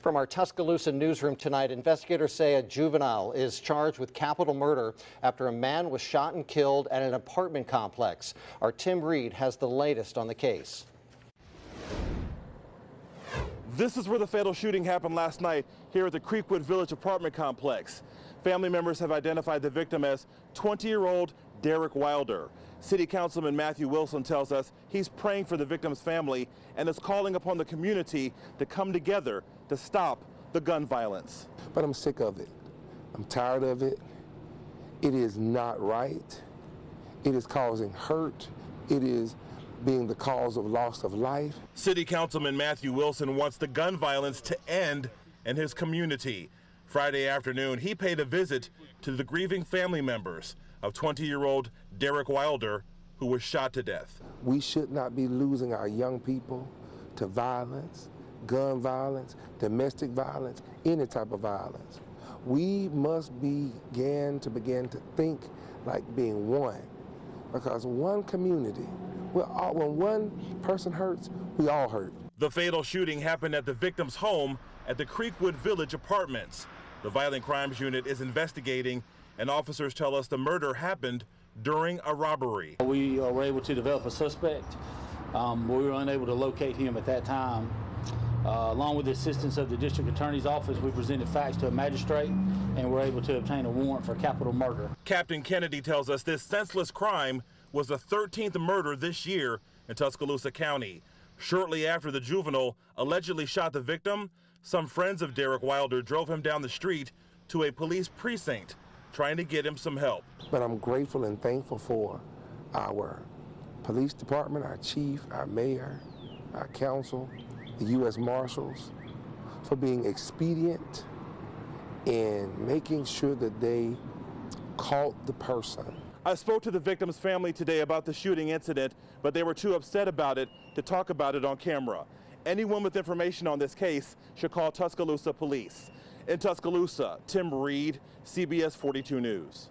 From our Tuscaloosa newsroom tonight, investigators say a juvenile is charged with capital murder after a man was shot and killed at an apartment complex. Our Tim Reed has the latest on the case. This is where the fatal shooting happened last night, here at the Creekwood Village apartment complex. Family members have identified the victim as 20-year-old Derek Wilder. City Councilman Matthew Wilson tells us he's praying for the victim's family and is calling upon the community to come together to stop the gun violence. But I'm sick of it. I'm tired of it. It is not right. It is causing hurt. It is being the cause of loss of life. City Councilman Matthew Wilson wants the gun violence to end in his community. Friday afternoon, he paid a visit to the grieving family members of 20-year-old Derek Wilder, who was shot to death. We should not be losing our young people to violence, gun violence, domestic violence, any type of violence. We must begin to think like being one, because one community, when one person hurts, we all hurt. The fatal shooting happened at the victim's home at the Creekwood Village Apartments. The Violent Crimes Unit is investigating, and officers tell us the murder happened during a robbery. We were able to develop a suspect. We were unable to locate him at that time. Along with the assistance of the district attorney's office, we presented facts to a magistrate and were able to obtain a warrant for capital murder. Captain Kennedy tells us this senseless crime was the 13th murder this year in Tuscaloosa County. Shortly after the juvenile allegedly shot the victim, some friends of Derek Wilder drove him down the street to a police precinct, trying to get him some help. But I'm grateful and thankful for our police department, our chief, our mayor, our council, the U.S. Marshals, for being expedient in making sure that they caught the person. I spoke to the victim's family today about the shooting incident, but they were too upset about it to talk about it on camera. Anyone with information on this case should call Tuscaloosa Police. In Tuscaloosa, Tim Reed, CBS 42 News.